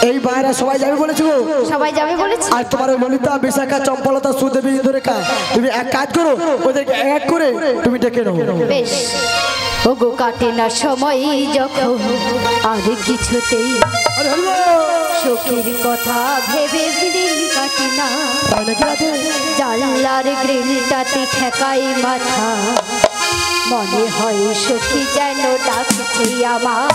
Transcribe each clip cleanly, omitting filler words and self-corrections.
এই মায়েরা সবাই যাবে বলেছো? সবাই যাবে বলেছি। আর তোমার ওই ললিতা, বিশাখা, চম্পলতা, সুদেবী, ইন্দ্ররেখা, তুমি এক কাজ করো, ওদেরকে এক করে তুমি ডেকে নাও। বেশ। ওগো কাটে না সময় যখন আর কিছুতেই সখীর কথা ভেবে দিন কাটে না। জানলার গ্রিলটাতে ঠেকাই মাথা, মনে হয় সখী যেন ডাকছে আমার।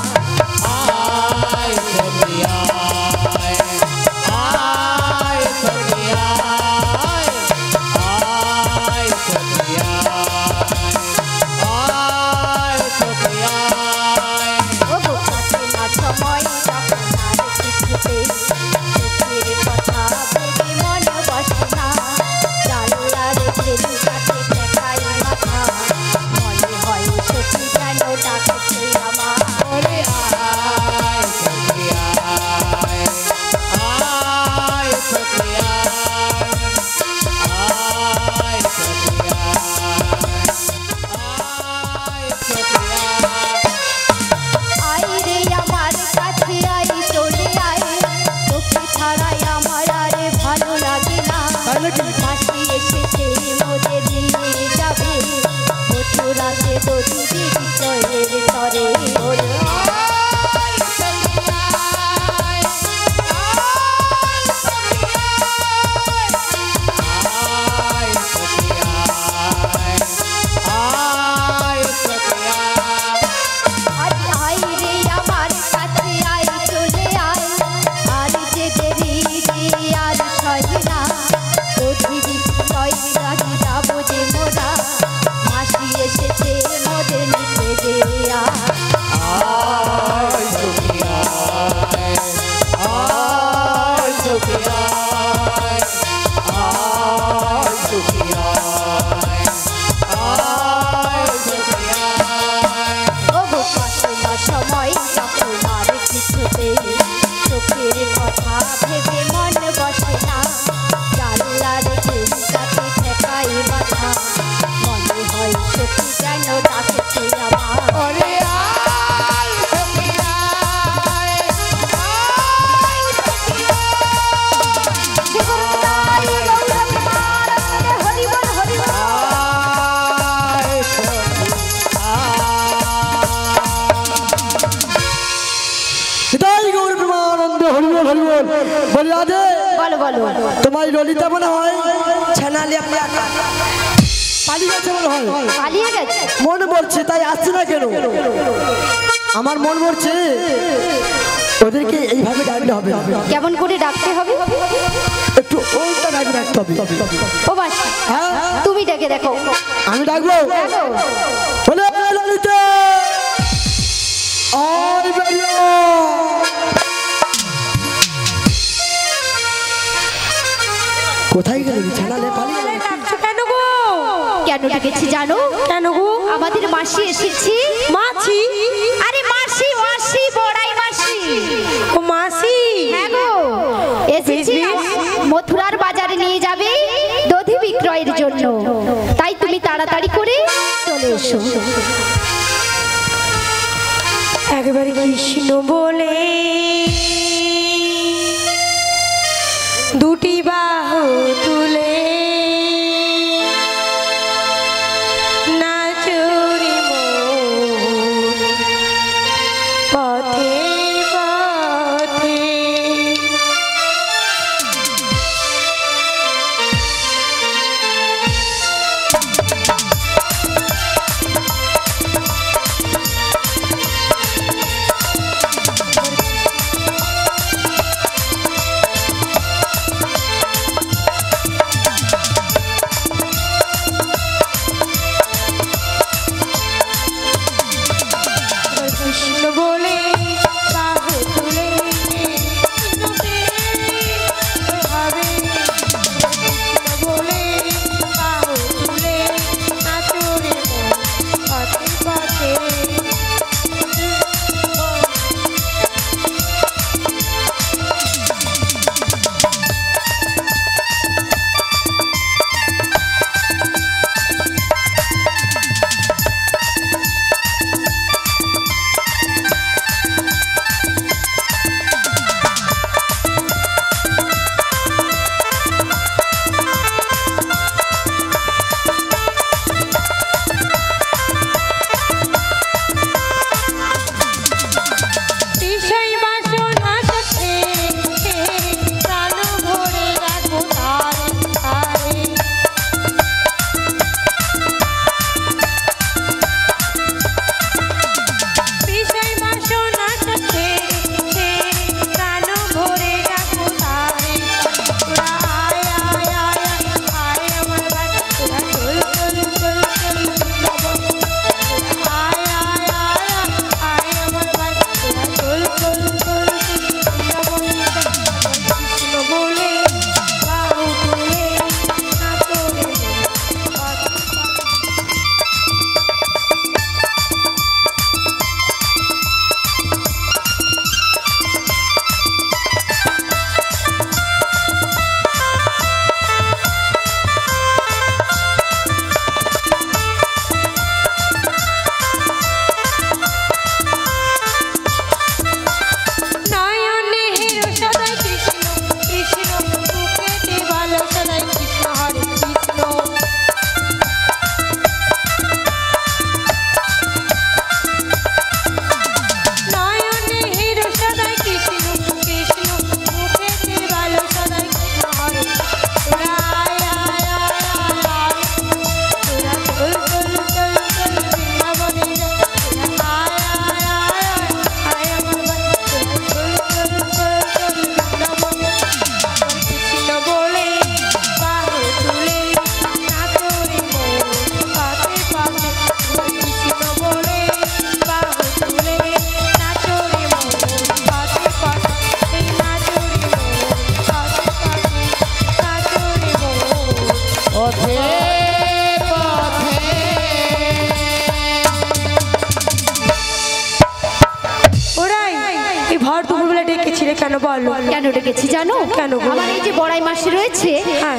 তোমার ললিতা মনে হয় ছানালে পালিয়ে গেছে, মনে হয় পালিয়ে গেছে। মন বলছে তাই আসছে না কেন? আমার মন বলছে ওদেরকে এইভাবে ডাকতে হবে। কেমন করে ডাকতে হবে? একটু ওটা ডাকতে হবে। ও বাস, তুমি ডেকে দেখো। আমি ডাকবো? বলে ললিতা আয় বেরিয়ে। কোথায় গেল? ছানালে পালিয়ে ডাকছো কেন গো? কেন ডেকেছি জানো? কেন গো? আমাদের মাসি এসেছি। মাছি? আরে মাসি, মাসি, বড়াই মাসি। ও মাসি? হ্যাঁ গো, এসেছি মথুরার বাজারে নিয়ে যাবে দধি বিক্রয়ের জন্য, তাই তুমি তাড়াতাড়ি করে চলে এসো। একবার কৃষ্ণ বলে দুটি বাহু তুলে নাচুরি মন পথে পথে। ডেকেছিলে কেন বলো? কেন ডেকেছি জানো? কেন গো? আমার এই যে বড়াই মাসি রয়েছে, হ্যাঁ।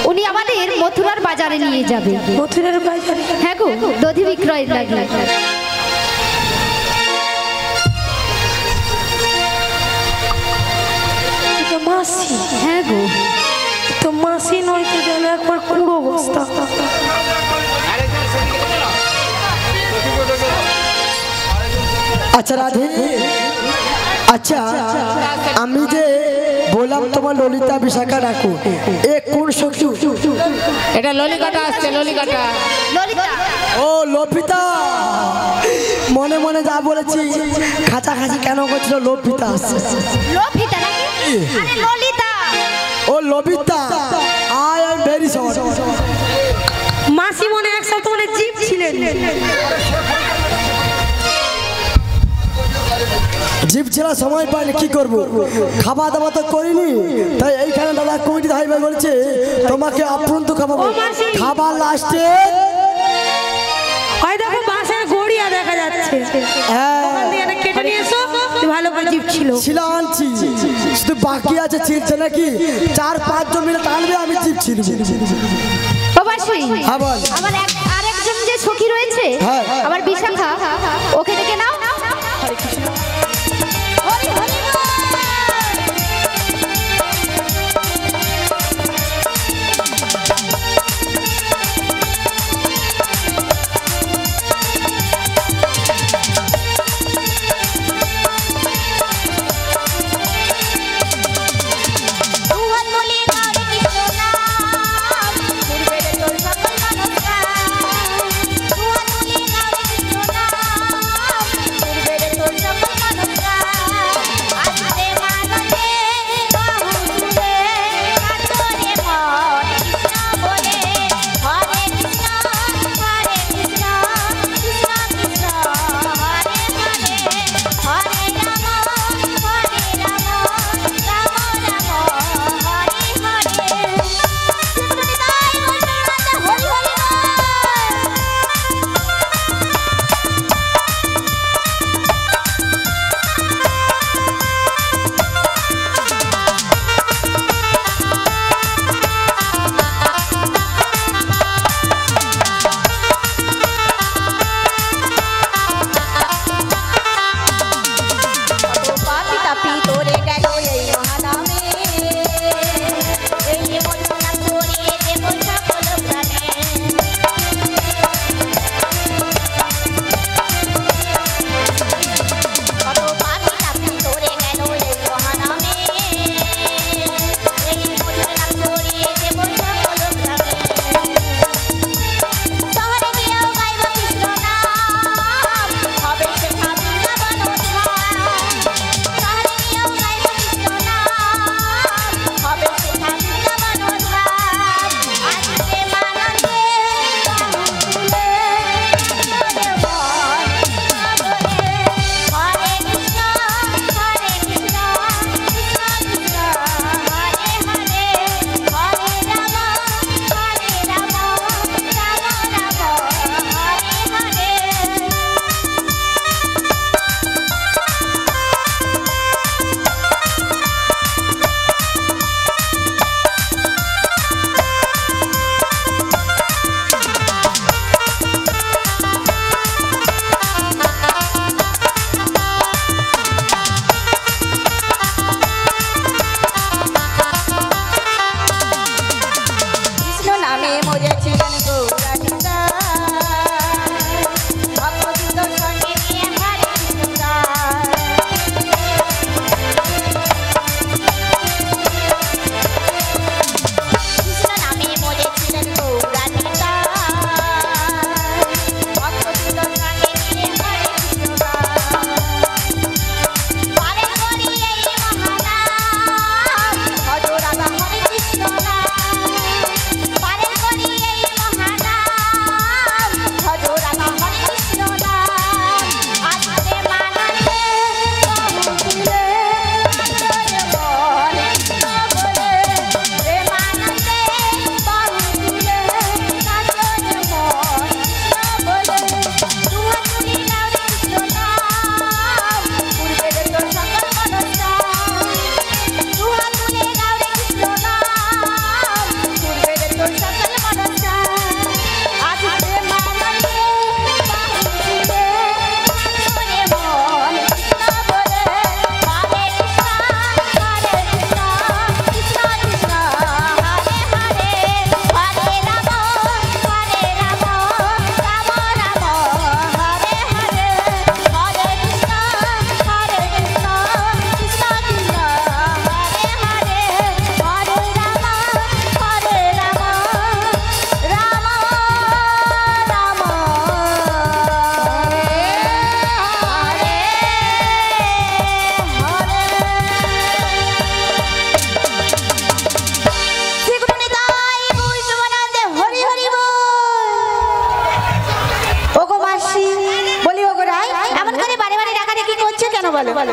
উনি আমাদের মথুরার বাজারে নিয়ে যাবে। মথুরার বাজারে? হ্যাঁ গো, দধি বিক্রয়ের লাগে। এটা মাসি? হ্যাঁ গো। তো মাসি নয় তো যেন একবার কুড়ো বস্তা। আচ্ছা রাধে, আচ্ছা আমি যে বললাম তোমার ললিতা বিশাখা ডাকো, এ কোন সখী? এটা ললিকাটা আসছে, ললিকাটা। ললিতা। ও লপিতা, মনে মনে যা বলেছি খাঁচাখাঁচি কেন করছিল? লপিতা আসছে। ললিতা নাকি? আরে ললিতা। ও লবিতা, আই এম ভেরি সরি। মাসি মনে এক সপ্তাহ মানে জিপ ছিলেন। জিপ ছেড়া সময় পাইলে কি করবো, খাওয়া দাওয়া তো করিনি, তাই এইখানে দাদা কমিটি ভাই ভাই বলছে তোমাকে আপ্রান্ত খাওয়াবো। ও মাসি। খাবার লাস্টে ওই দেখো বাসায় গড়িয়া দেখা যাচ্ছে। হ্যাঁ ওখান থেকে একটা কেটে নিয়ে এসো, ভালো করে জিপ ছিল। ছিল আনছি, শুধু বাকি আছে ছিলছে নাকি, 4-5 জন মিলে টানবে, আমি জিপ ছিলছি। ও মাসি, হ্যাঁ বল। আমার আরেকজন যে সখী রয়েছে, হ্যাঁ। আমার বিশাখা, ওকে ডেকে নাও। হরি হরি বল।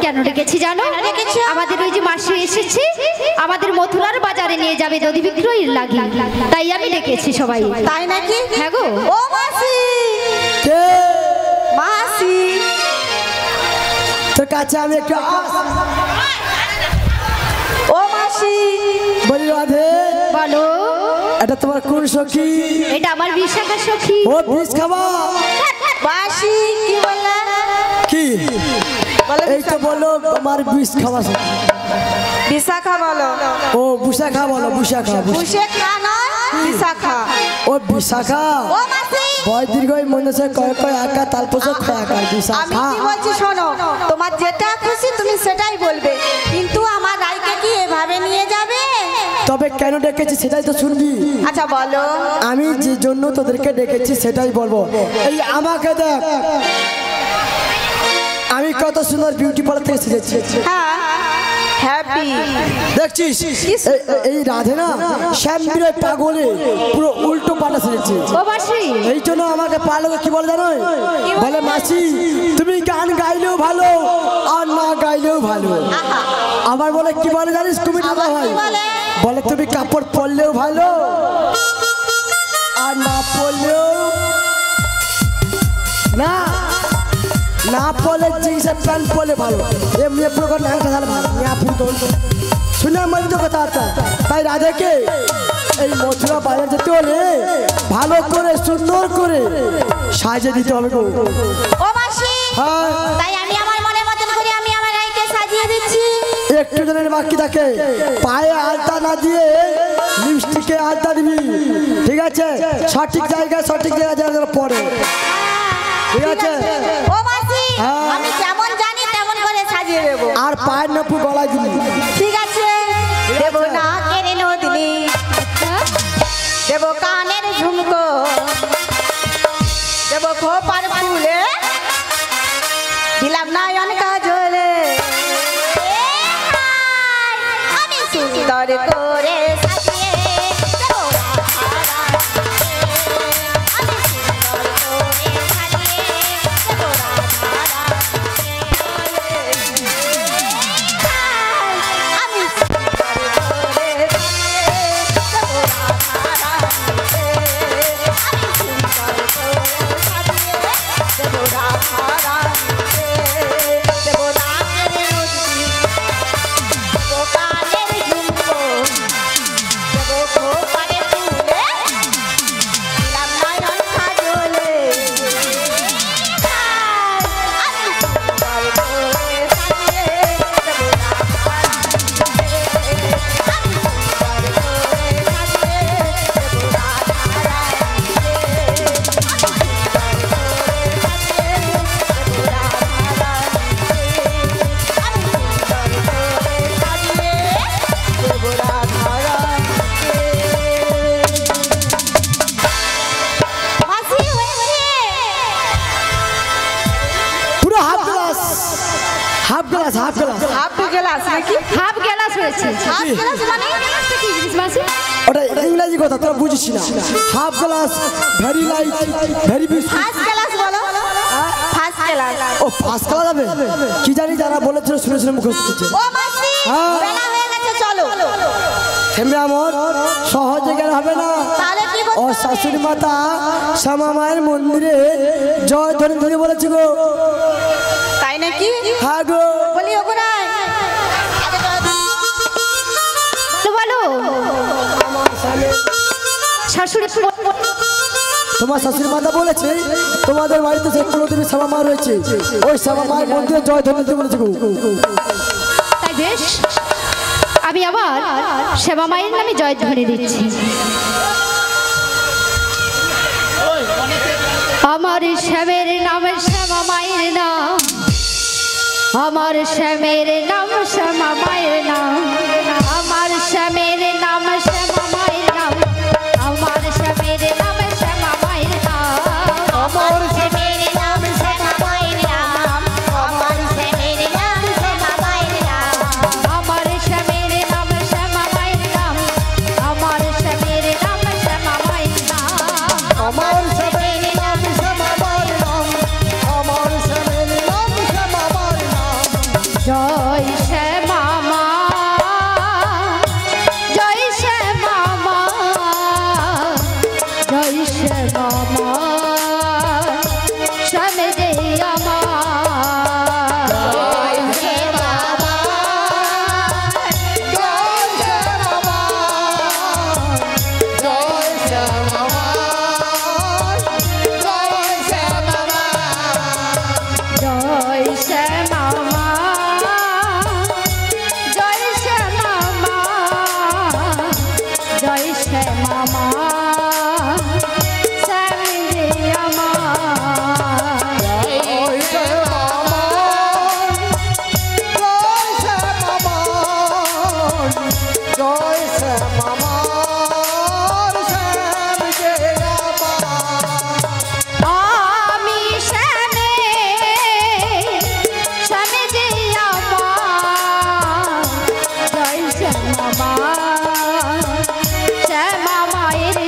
কেন ডেকেছি জানো? আমাদের ওই যে মাসি এসেছে, আমাদের মথুরার বাজারে নিয়ে যাবে দধি বিক্রয়ের লাগি, তাই আমি ডেকেছি সবাই। তাই নাকি? হ্যাঁ গো। ও মাসি, কে মাসি তোর কাছে আমি একটু ও মাসি বলি রাধে, বলো। এটা তোমার কোন সখী? এটা আমার বিশাখা সখী। ও বিষ খাবা? মাসি কি বললা? কি এই তো বলো আমার বিষ খাওয়া সখী। বিশাখা বলো। ও বিশাখা বলো, বিশাখা। বিশাখা নয়, বিশাখা। ও বিশাখা। ও মাসি বয় দীর্ঘই মনে সে কয় কয় একা তালপোষ কয় একা আমি বিশাখা। কি বলছি শোনো, তোমার যেটা খুশি তুমি সেটাই বলবে, কিন্তু আমার রাইকে কি এভাবে নিয়ে যাবে? তবে কেন ডেকেছি সেটাই তো শুনবি। আচ্ছা বলো। আমি যে জন্য তোদেরকে ডেকেছি সেটাই বলবো। এই আমাকে দেখ, আমি কত সুন্দর বিউটি পার্লার থেকে সেজেছি। হ্যাঁ হ্যাপি দেখছিস এই রাধে না শ্যামবিরে পাগলে পুরো উল্টো পাল্টা সেজেছে। ও মাসি, এই জন্য আমাকে পালকে কি বলে জানো? বলে মাসি তুমি গান গাইলেও ভালো আর না গাইলেও ভালো। আবার বলে কি বলে জানিস? তুমি দাদা ভাই বলে তুমি কাপড় পরলেও ভালো আর না পরলেও না, না পরলে জিন্স প্যান্ট পরলে ভালো, এমনি প্রকার নামটা তাহলে ভালো শুনে মানে তো কথা। তাই রাধেকে এই মথুরা বাজার যেতে হলে ভালো করে সুন্দর করে সাজিয়ে দিতে হবে। ও মাসি, হ্যাঁ তাই আমি আমার মনের মতন করে আমি আমার রাইকে সাজিয়ে দিচ্ছি। একটু জনের বাকি থাকে, পায়ে আলতা না দিয়ে লিপস্টিকে আলতা দিবি, ঠিক আছে? সঠিক জায়গায় সঠিক জায়গায় পরে, ঠিক আছে? ও মাসি, হ্যাঁ। আমি যেমন জানি তেমন করে সাজিয়ে দেবো। আর পায়ের নপুর গলায় দিবি, ঠিক আছে? দেবো না কেড়ে নদিনী, দেবো কানের ঝুমকো, দেবো খোপার ফুলে, দিলাম নয়ন কাজলে, আমি সুন্দর করে সাজিয়ে দেবো আমি সুন্দর করে সাজিয়ে দেবো আমি হাফ গ্লাস হাফ গ্লাস নাকি? হাফ গ্লাস হয়েছে। হাফ গ্লাস মানে কি জিনিস মাসি? ওটা ইংরেজি কথা তোরা বুঝিস না। Half glass very light very biscuit. First class বলো। First class. ও ফার্স্ট ক্লাস হবে কি জানি, যারা বলেছিল শুনে শুনে মুখস্থ করছে। ও মাসি, হ্যাঁ। বেলা হয়ে গেছে, চলো। হেমে আমার সহজে গেলে হবে না। তাহলে কি করতে ও হবে? শাশুড়ি মাতা শ্যামা মায়ের মন্দিরে জয় ধরে ধরে বলেছি গো। তাই নাকি? হ্যাঁ গো। বলি ওগো নাই। বলো শাশুড়ি, তোমার শাশুড়ি মাতা বলেছে তোমাদের বাড়িতে যে কুলদেবী শ্যামা মা রয়েছে, ওই শ্যামা মায়ের মন্দিরে জয় ধরে ধরে বলেছি গো। তাই বেশ, আমি আবার শ্যামা মায়ের নামে জয় ধ্বনি দিচ্ছি। আমার শ্যামের নাম শ্যামা মায়ের নাম, আমার শ্যামের নাম শ্যামা মায়ের নাম, আমার শ্যামের নাম শ্যামা মায়ের নাম, আমার শ্যামের নাম শ্যামা মায়ের নাম, আমার শ্যামের নাম শ্যামা মায়ের নাম, আমার শ্যামের নাম শ্যামা মায়ের নাম, আমার শ্যামের নাম শ্যামা মায়ের নাম, আমার শ্যামের নাম শ্যামা মায়ের নাম, আমার শ্যামের নাম শ্যামা মায়ের নাম, আমার শ্যামের নাম শ্যামা মায়ের নাম, শ্যামামার শ্যাম যে আমার আমি শ্যামে শ্যামে যে আমার জয় শ্যামা শ্যামা মায়ের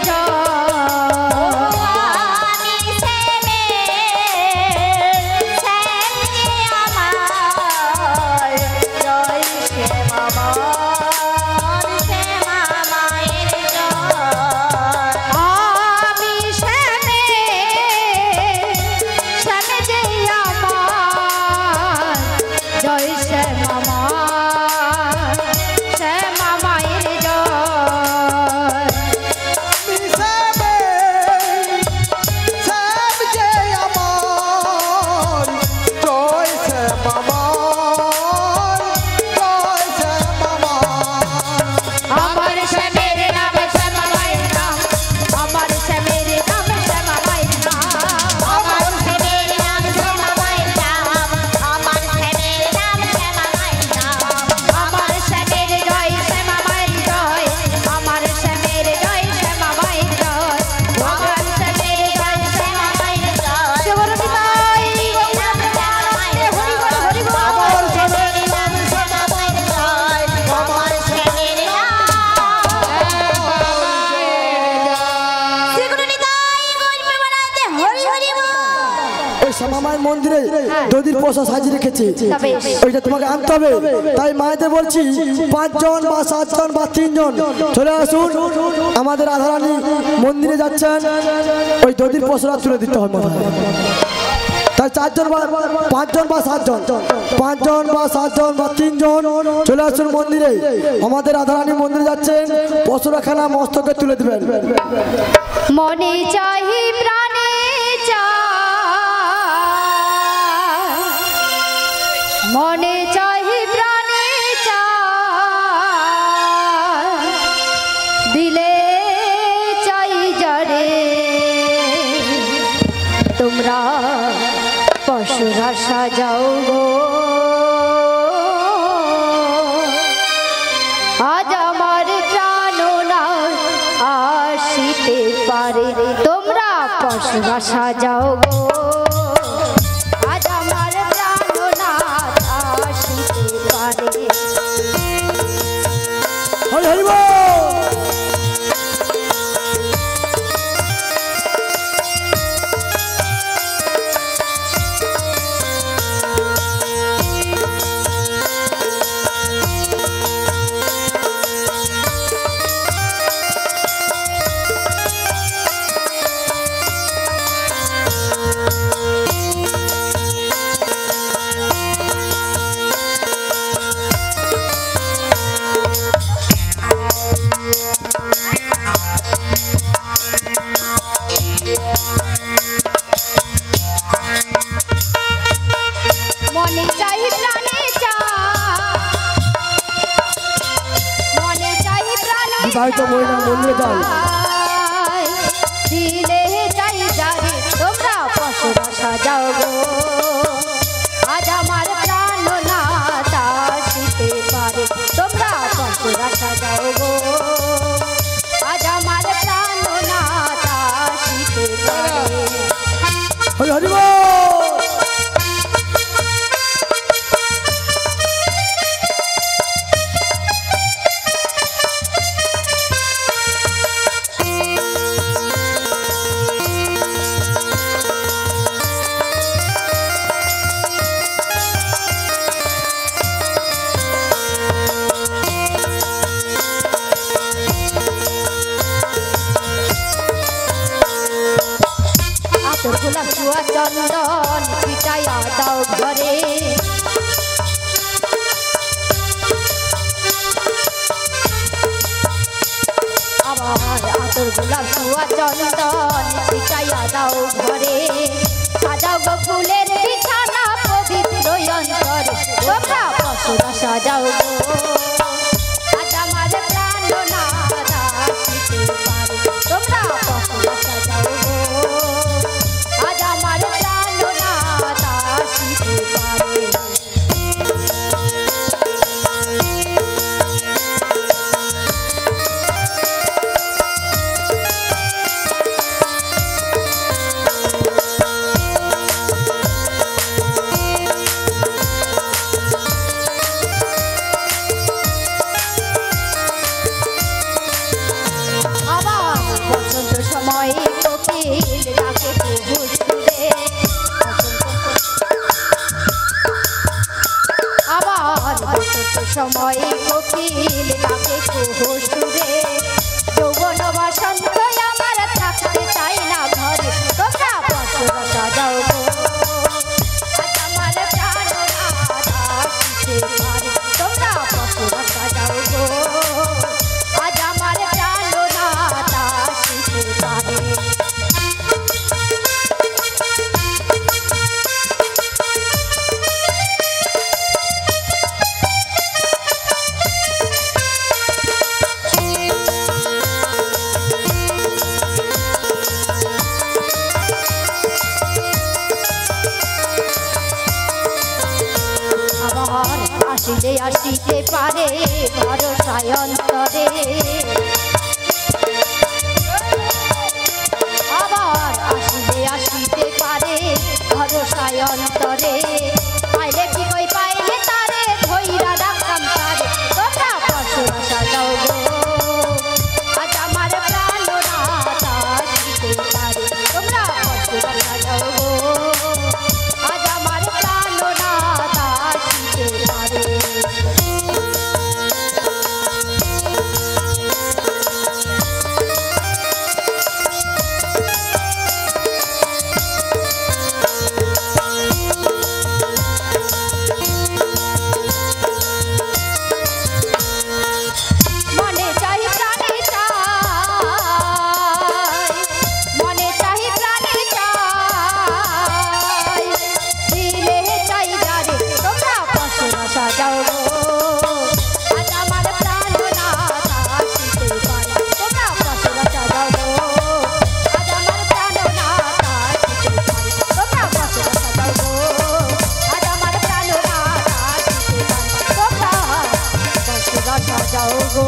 শ্যামামায়ের মন্দিরে দধির পোষা সাজিয়ে রেখেছে, ওইটা তোমাকে আনতে হবে। তাই মায়েদের বলছি 5 জন বা 7 জন বা 3 জন চলে আসুন। আমাদের রাধারানী মন্দিরে যাচ্ছেন, ওই দধির পোষাটা তুলে দিতে হবে মাথায়। তাই 4 জন বা 5 জন বা 7 জন, 5 জন বা 7 জন বা 3 জন চলে আসুন মন্দিরে। আমাদের রাধারানী মন্দিরে যাচ্ছেন, পশুরাখানা মস্তকে তুলে দিবেন। মনে চাহি প্রাণে মনে চাহি প্রাণে দিলে চাই জরে তোমরা পশুরা সাজাও গো আজ আমার প্রাণনাথ আসিতে পারে তোমরা পশুরা সাজাও গো আজ আমার প্রাণনাথ আসিতে পারে। হরি হরি বল। মনে চাই প্রাণে মনে চাই প্রাণে বিবাহিত মহিলা মন্দিরে যান। দিলে চাই যারে তোমরা পশুরা সাজাও গো আজ আমার প্রাণনাথ আসিতে পারে তোমরা পশুরা সাজাও গো আজ আমার প্রাণনাথ আসিতে পারে। হরি হরি বল। আতর গোলাপ জুয়া চন্দন পিটাইয়া দাও ঘরে আমার আতর গোলাপ জুয়া চন্দন পিটাইয়া দাও ঘরে সাজাও গো ফুলের বিছানা পবিত্র অন্তরে তোমরা পশুরা সাজাও গো আজ আমার প্রাণনাথ আসিতে পারে তোমরা পশুরা সাজাও গো আজ আমার প্রাণনাথ আসিতে পারে। সময় কোকিল ডাকে কুহুসুরে যৌবন বসন্ত আমার থাকতে চাই না ঘরে তোমরা বছর সাজাও গো আজ আমার প্রাণ আসিতে পারে তোমরা বছর সাজাও গো আজ আমার প্রাণ আসিতে পারে আসিলে আসিতে পারে ভরসায় অন্তরে আবার আসিলে আসিতে পারে ভরসায় অন্তরে পাইলে কি কই পাইলে তারে ধইরা রাখতাম তারে তোমরা বছর সাজাও গো আজ আমার প্রাণ আসিতে পারে তোমরা বছর সাজাও গো আজ আমার প্রাণ আসিতে পারে মনে চাই প্রাণে চাই মনে চাই প্রাণে চাই দিলে চাই যারে তোমরা বছর সাজাও গো আজ আমার প্রাণ আসিতে পারে তোমরা বছর সাজাও গো আজ আমার প্রাণ আসিতে পারে তোমরা বছর সাজাও গো আজ আমার প্রাণ আসিতে পারে তোমরা বছর সাজাও গো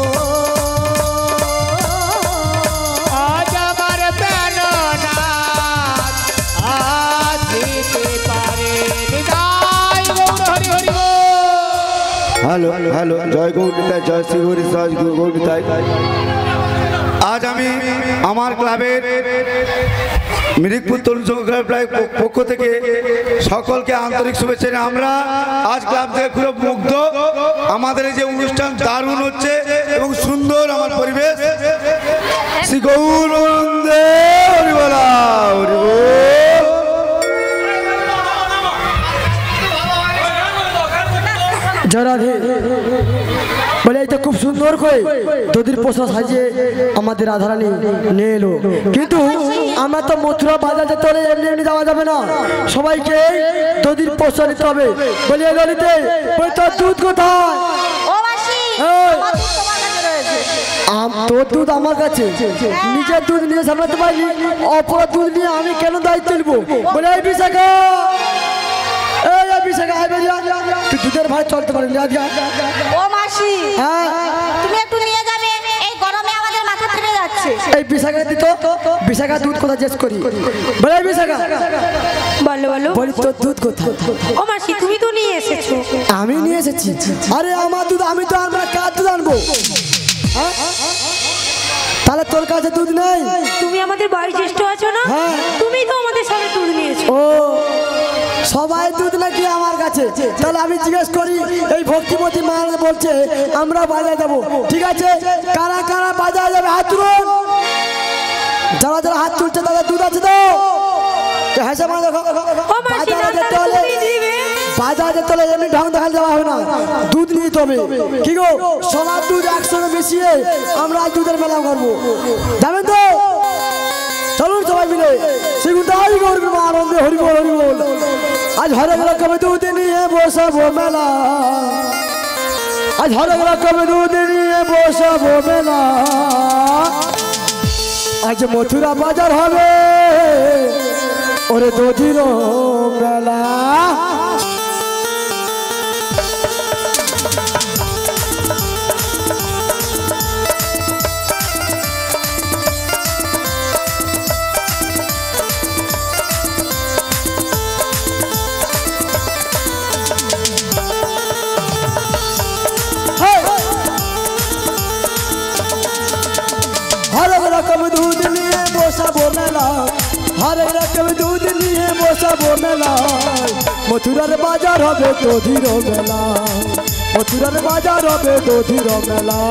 আজ আমার প্রাণনাথ আসিতে পারে নিতাই গৌর হরি হরি বল। হ্যালো হ্যালো জয় গৌরিতাই জয় শ্রী গৌরী সহজ গৌরিতাই। আজ আমি আমার ক্লাবের মিরিকপুর তরুণ সংঘ ক্লাবের পক্ষ থেকে সকলকে আন্তরিক শুভেচ্ছা জানাই। আমরা আজ ক্লাব থেকে খুব মুগ্ধ, আমাদের এই যে অনুষ্ঠান দারুণ হচ্ছে এবং সুন্দর আমার পরিবেশ। শ্রী গৌরানন্দে হরি বলা হরি বল। জরাধে বলে এই তো খুব সুন্দর করে দধির পোশাক সাজিয়ে আমাদের রাধারানী নিয়ে এলো, কিন্তু আমরা তো মথুরা বাজার যেতে হলে এমনি এমনি যাওয়া যাবে না, সবাইকে দধির পোশাক নিতে হবে। বলি এই ললিতে বলি তোর দুধ কোথায়? ও মাসি এই। আমার দুধ তোমার কাছে রয়েছে। তোর দুধ আমার কাছে, নিজের দুধ নিয়ে সামলাতে পারলি, অপর দুধ নিয়ে আমি কেন দায়িত্ব নেবো? বলে এই বিশাখা এই বিশাখা তুই দুধের ভাই চলতে পারবি আজকে? ও মাসি হ্যাঁ তুমি একটু নিয়ে যাবে, এই গরমে আমাদের মাথা ফেটে যাচ্ছে। এই বিশাখা দিত, বিশাখা দুধ কোথায় জিজ্ঞেস করি? বলে এই বিশাখা বলো বলো বলি তোর দুধ কোথায়? ও মাসি তুমি তো নিয়ে এসেছো। আমি নিয়ে এসেছি। আরে আমার দুধ আমি তো আমরা কার দুধ আনবো? হ্যাঁ? তাহলে তোর কাছে দুধ নেই? তুমি আমাদের বাড়ির জ্যেষ্ঠ আছো না, হ্যাঁ। তুমি তো আমাদের সামনে দুধ নিয়েছো। ও সবাই দুধ নাকি আমার কাছে? তাহলে আমি জিজ্ঞেস করি, এই ভক্তিমতী মা বলছে আমরা বাজারে যাবো, ঠিক আছে কারা কারা বাজারে যাবে হাত তুলুন। যারা যারা হাত তুলছে তাদের দুধ আছে তো? হ্যাঁ মানে দেখো ও মাসি বাজারে না যেতে তাহলে হলে তুমি দিবে। বাজারে যেতে হলে এমনি ঢং দেখালে যাওয়া হবে না, দুধ নিতে হবে। কি গো সবার দুধ একসঙ্গে মিশিয়ে আমরা আজ দুধের মেলা করবো, যাবেন তো? চলুন সবাই মিলে সেগুনটাই করবি মা আনন্দে হরি বল হরি বল। আজ হরেক রকমের দুধ নিয়ে বসাবো মেলা, আজ হরেক রকমের দুধ নিয়ে বসাবো মেলা, আজ মথুরা বাজার হবে ওরে দধির মেলা। হরেক রকম দুধ নিয়ে বসাবো মেলা, হরেক রকম দুধ নিয়ে বসাবো মেলা, মথুরার বাজার হবে দধির মেলা। মথুরার বাজার হবে দধির মেলা।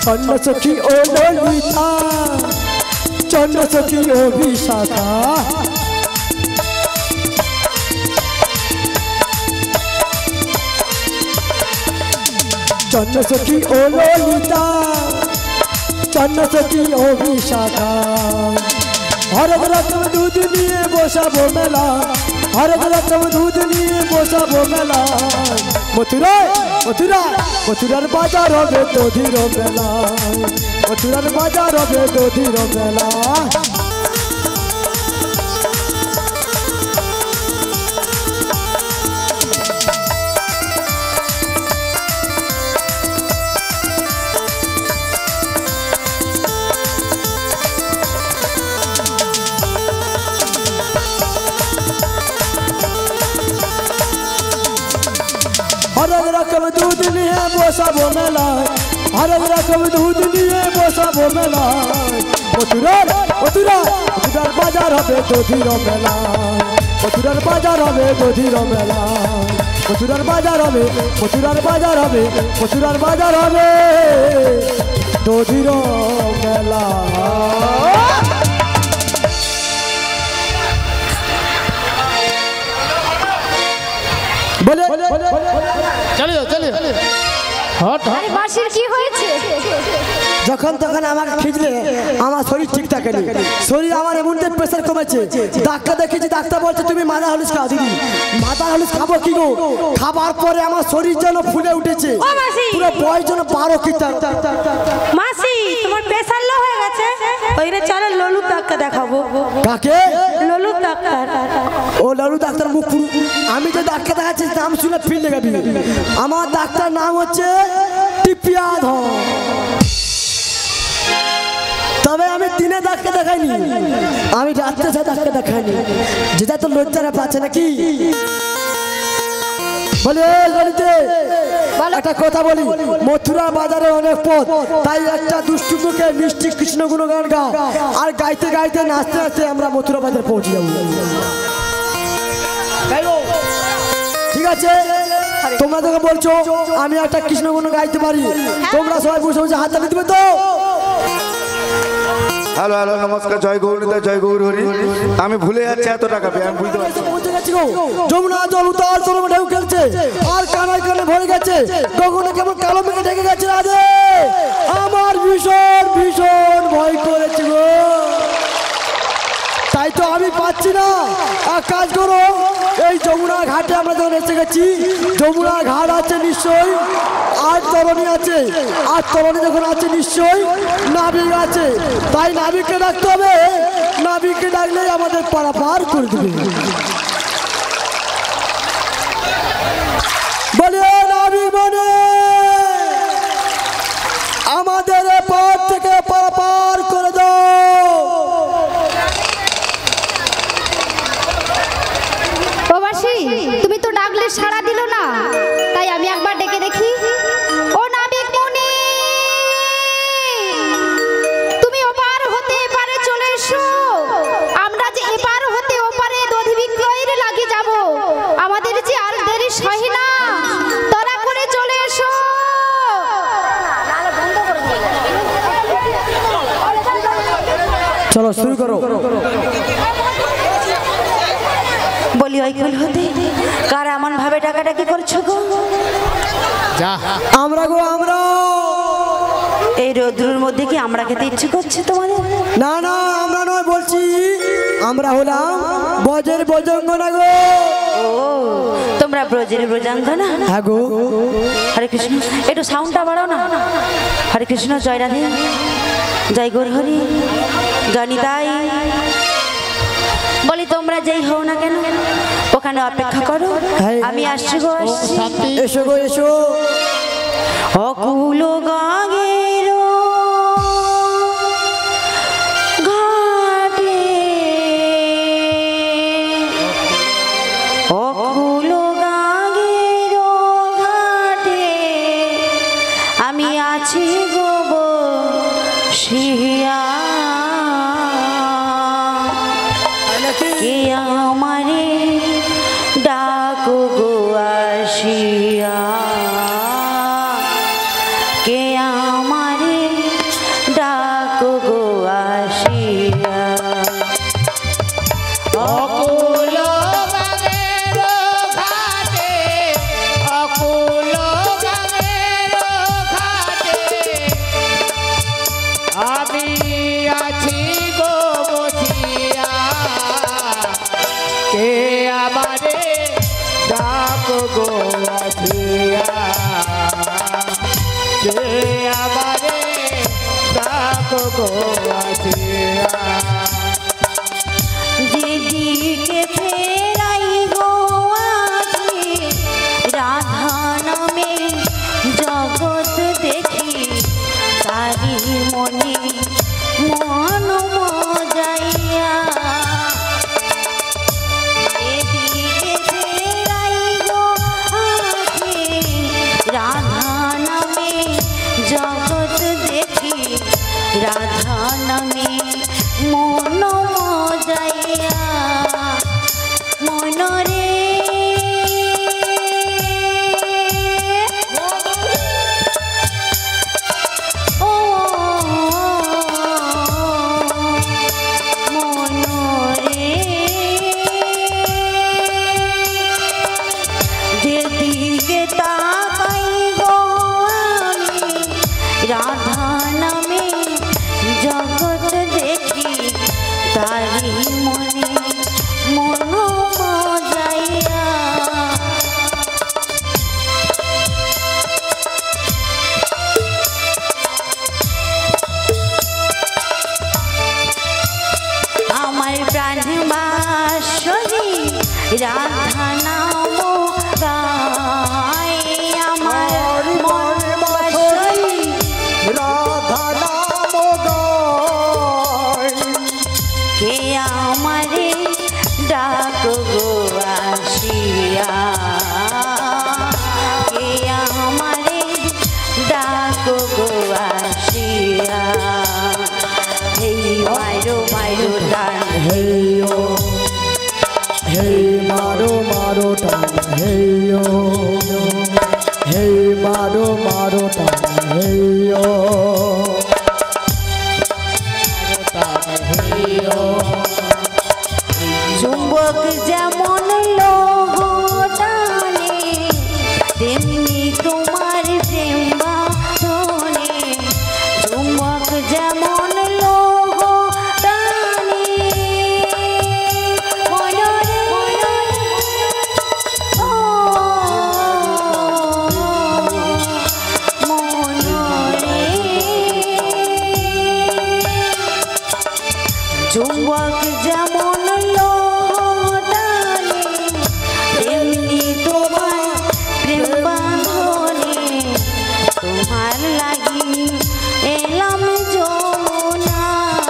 চন্দ্র সখী ও ললিতা, চন্দ্র সখী ও বিশাখা, চন্দ্র সখী ও ললিতা, চন্দ্র সখী ও বিশাখা। হরেক রকম দুধ নিয়ে বসাবো মেলা, হরেক রকম দুধ নিয়ে বসাবো মেলা। মথুরায় মথুরায় মথুরার বাজার হবে দধির মেলা, মথুরার বাজার হবে দধির মেলা। হরেক রকম দুধ নিয়ে বসাবো মেলায়, হরেক রকম দুধ নিয়ে বসাবো মেলায়। মথুরার মথুরার মথুরার বাজার হবে দধির মেলা, মথুরার বাজার হবে দধির মেলা। মথুরার বাজার হবে, মথুরার বাজার হবে, মথুরার বাজার হবে দধির মেলা। আরে বাঁশির কি হয়েছে? যখন তখন আমাকে খিঁচলে আমার শরীর ঠিক থাকে না, শরীর আমার এমন প্রেশার কমেছে। ডাক্তার দেখেছি, ডাক্তার বলছে তুমি মাথা হলুদ খাও। দিদি মাথা হলুদ খাবো কি গো? খাবার পরে আমার শরীর যেন ফুলে উঠেছে, পুরো বয়স যেন 12 কি। মাসি তোমার প্রেসার লো হয়ে গেছে, ওইরে চলো ললু ডাক্তার দেখাবো। কাকে? ললু ডাক্তার। ও লালু ডাক্তার মুখ পুরু। আমি তো ডাক্তার দেখাচ্ছি, নাম শুনে ফিল লেগাবি। আমার ডাক্তার নাম হচ্ছে টিপিয়া ধর। তবে আমি দিনে ডাক্তার দেখাইনি, আমি রাত্রে সে ডাক্তার দেখাইনি। যেটা তো লজ্জারা পাচ্ছে নাকি? বলে একটা কথা বলি, মথুরা বাজারে অনেক পথ, তাই একটা দুষ্টু মুখে মিষ্টি কৃষ্ণ গুণগান গা, আর গাইতে গাইতে নাচতে নাচতে আমরা মথুরা বাজারে পৌঁছে যাবো। ঠিক আছে, তোমরা তোকে বলছো আমি একটা কৃষ্ণ গুণ গাইতে পারি, তোমরা সবাই বসে বসে হাত তালি দিবে তো? হ্যালো হ্যালো নমস্কার, জয় গৌরীতা, জয় গৌর হরি। আমি ভুলে যাচ্ছি এত টাকা পেয়ে, আমি বুঝতে পারছি। যমুনা জল উতাল তোর ঢেউ খেলছে, আর কানায় কানে ভরে গেছে, গগনে কেমন কালো মেঘে ঢেকে গেছে। রাধে আমার ভীষণ ভীষণ ভয় করেছে গো, তাই তো আমি পাচ্ছি না। এক কাজ করো, এই যমুনা ঘাটে আমরা যখন এসে গেছি, যমুনা ঘাট আছে নিশ্চয়ই, আর তরণী আছে, আর তরণী যখন আছে নিশ্চয়ই নাবিক আছে, তাই নাবিককে ডাকতে হবে। নাবিককে ডাকলেই আমাদের পারাপার করে দেবে। বলে নাবিক বনে আমাদের পার থেকে পারাপার করে দাও। প্রবাসী তুমি তো ডাকলে সাড়া দিল না, তাই আমি একবার ডেকে দেখি। ও নাবিক মুনি, তুমি ওপার হতে এপারে চলে এসো, আমরা যে এপার হতে ওপারে দধি বিক্রয়ের লাগে যাব, আমাদের যে আর দেরি সহে না, তাড়া করে চলে এসো। চলো শুরু করো। বলি ওই কুল হতে কার এমন ভাবে ডাকাডাকি করছো গো? আমরা গো আমরা। এই রোদ্রুর মধ্যে কি আমরা খেতে ইচ্ছে করছে তোমাদের? না না, আমরা নয় বলছি, আমরা হলাম বজের বজঙ্গনা গো। ও তোমরা ব্রজের ব্রজাঙ্গনা? হ্যাঁ গো। হরে কৃষ্ণ, একটু সাউন্ডটা বাড়াও না। হরে কৃষ্ণ, জয় রাধে, জয় গৌর হরি, গানিতাই। বলি তোমরা যেই হও না কেন ওখানে অপেক্ষা করো, আমি আসছি গো, আসছি। এসো গো এসো। অকুল গাঙের ঘাটে ডাকো গো আসিয়া কে আমারে ডাকো গো আসিয়া অকুল গাঙের ঘাটে অকুল গাঙের ঘাটে আমি আছি গো বসিয়া কে আমারে ডাকো গো আসিয়া কে আমারে ডাকো গো আসিয়া যেদিকে ফেরাই গো আছি রাধা নামে জগৎ দেখি তারি মনে মন মজাইয়া যেদিকে ফেরাই গো আছি রাধা নামে জগৎ দেখি রাধা নামে মন মজাইয়া মনরে ও মনরে যেদিকে তাকাই গো আমি রাধা নামে জগৎ দেখি তারি মনে মন মজাইয়া আমার প্রাণ বাসরি রাধা নাম গায় আমার মন বাসরি রাধা নাম গায় কে আমারে ডাকো গো আসিয়া কে আমারে ডাকো গো আসিয়া হেই মাইরো মাইরো টান হেইও হেই মারো মারো টান হেইও হেই মারো মারো টান হেইও চুম্বক যেমন লোহ টানে তেমনি তোমার প্রেম বাঁধনে চুম্বক যেমন লোহ টানে মনরে ও মনরে চুম্বক যেমন লোহ টানে তেমনি তোমার প্রেম বাঁধনে তোমার লাগি এলাম যমুনায়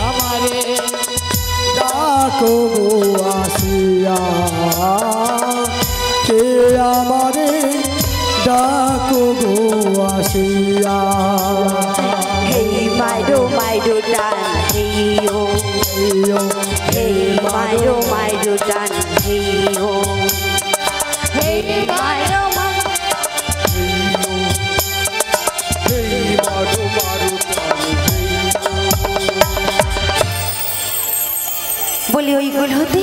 আমারে ডাকো গো আসিয়া কে আমারে ডাকো গো আসিয়া হেই মাইরো মাইরো টান হেইও হেইও হেই মাইরো মাইরো টান হেইও হেই মাইরো হেই মারো মারো টান বলি ওই গুল হতে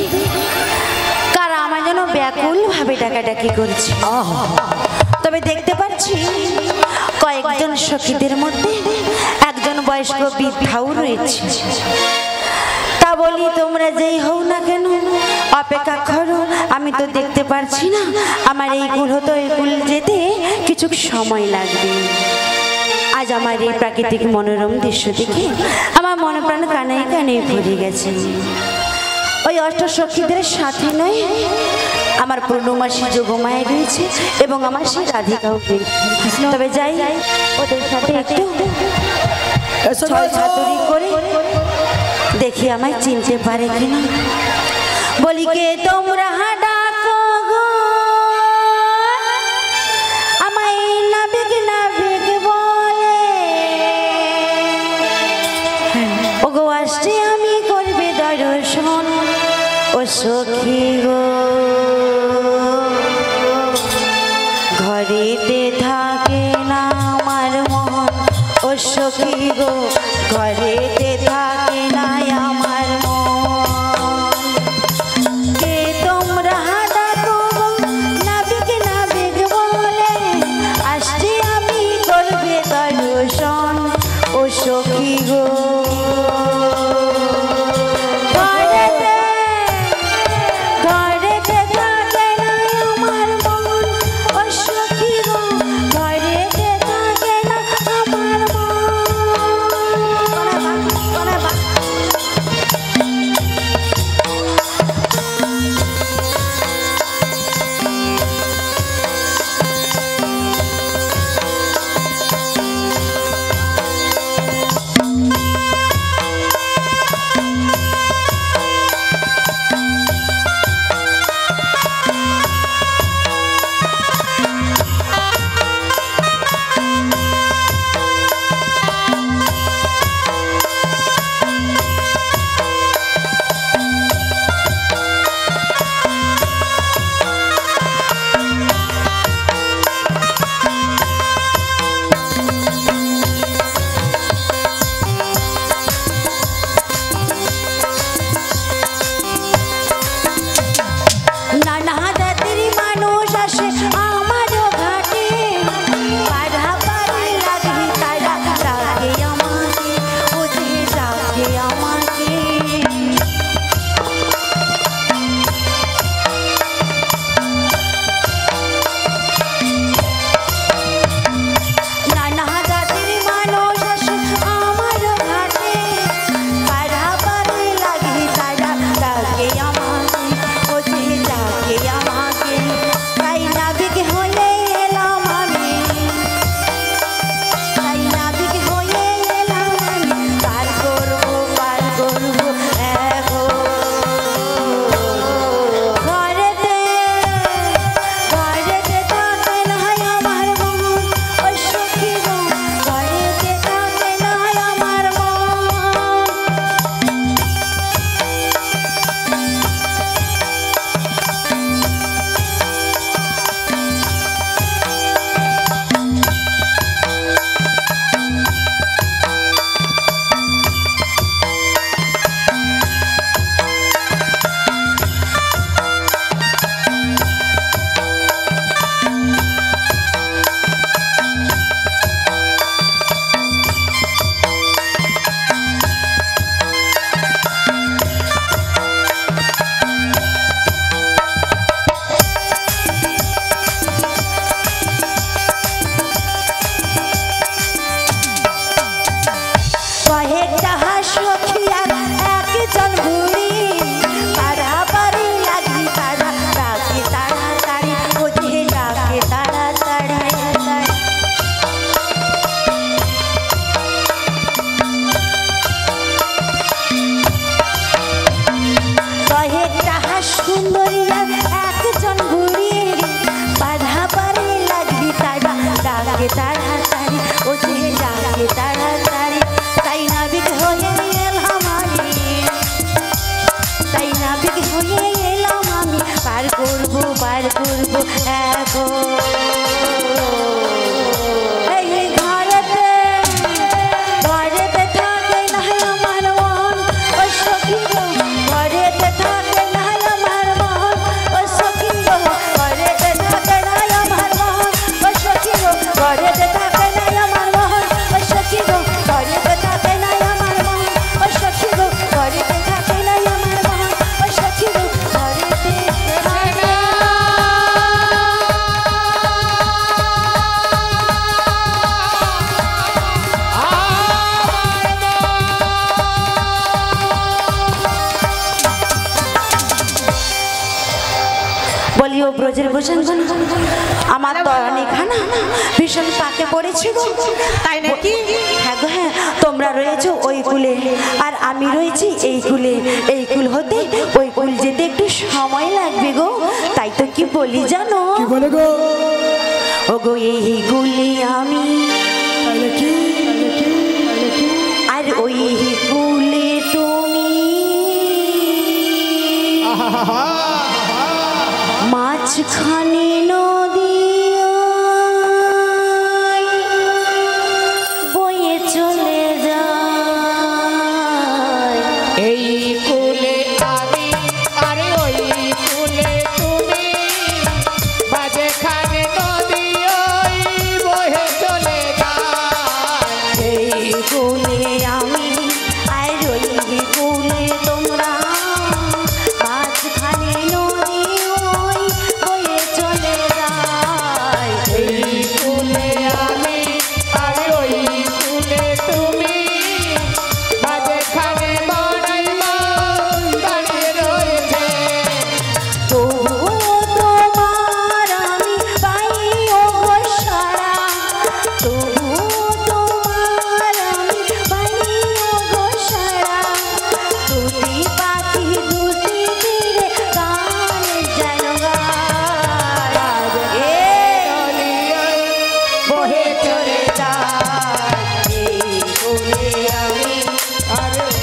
কারা আমার যেন ব্যাকুল ভাবে ডাকাডাকি করছে তবে দেখতে পাচ্ছি কয়েকজন সখীদের মধ্যে একজন বয়স্ক বৃদ্ধাও রয়েছে তা বলি তোমরা যেই হও না কেন অপেক্ষা করো আমি তো দেখতে পারছি না আমার এই কুল হতো এই কুল যেতে কিছু সময় লাগবে আজ আমার এই প্রাকৃতিক মনোরম দৃশ্য দেখে আমার মনে প্রাণ কানাই কানাই ভরে গেছে ওই অষ্টসখীদের সাথে নয় আমার পূর্ণমাসী যোগমায় রয়েছে এবং আমার সেই রাধিকাও রয়েছে তবে যাই ওদের সাথে একটু ছয় ছাতুরি করে দেখি আমায় চিনতে পারে কিনা বলি কে তোমরা ডাকো গো আমায় নাবিক নাবিক বলে ওগো আসছে আমি করবে দর্শন সখী গো ঘরেতে থাকে না আমার মন ও সখী গো ঘরেতে থাকে না আমার মন কে তোমরা ডাকো নাবিক নাবিক বলে আসছি আমি করবে দর্শন ও সখী গো বলিও ব্রজের ভূষণ আমার তরণী খানা ভীষণ পাকে পড়েছে গো। তাই নাকি? হ্যাঁ গো হ্যাঁ, তোমরা রয়েছো ওই কুলে আর আমি রয়েছি এই কুলে। এই কুল হতে ওই কুল যেতে একটু সময় লাগবে গো। তাই তো কি বলি জানো? কি বলে গো? ও গো এই কুলে আমি আর ওই কুলে তুমি। মাঝখানে নদী বয়ে চলে যায় এই কুলে আমি আরে ওই কুলে তুমি মাঝখানে নদী ওই বহে চলে যায় এই কুলে আমি আর ওই কুলে তোমরা মাঝখানে নদী ওই বয়ে চলে যায় এই কুলে আমি আরে ওই কুলে তুমি মাঝখানে বড়াই দাঁড়িয়ে রয়েছে তবুও তোমার আমি পাই ওগো সারা তবুও তোমার আমি পাই ওগো সারা দুটি পাখি দুটি তীরে গান যেন গায় বহে চলে যায় এই কুলে আমি আরে ওই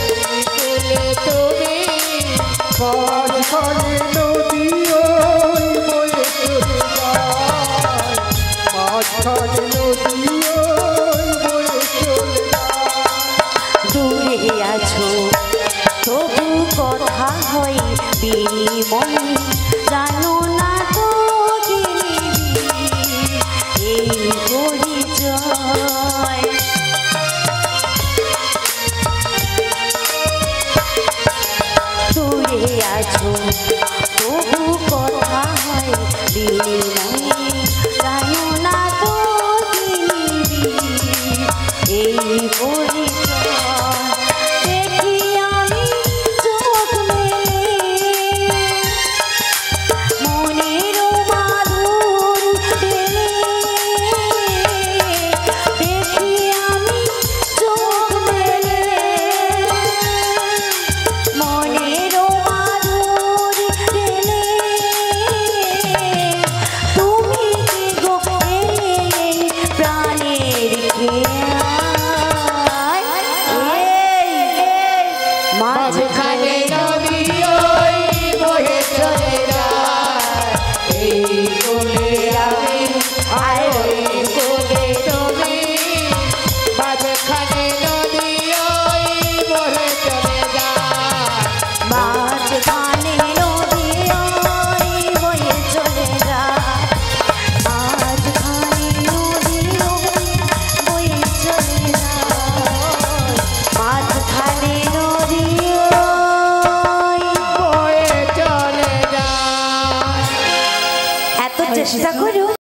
কুলে তুমি মাঝখানে নদী ওই বয়ে চলে যায় মাঝখানে নদী ওই বয়ে চলে যায় দূরে আছো তবু কথা হয় বিনিময় জানো না তো কি এই পরিচয় দূরে আছো তবু কথা হয় বিনিময় জানো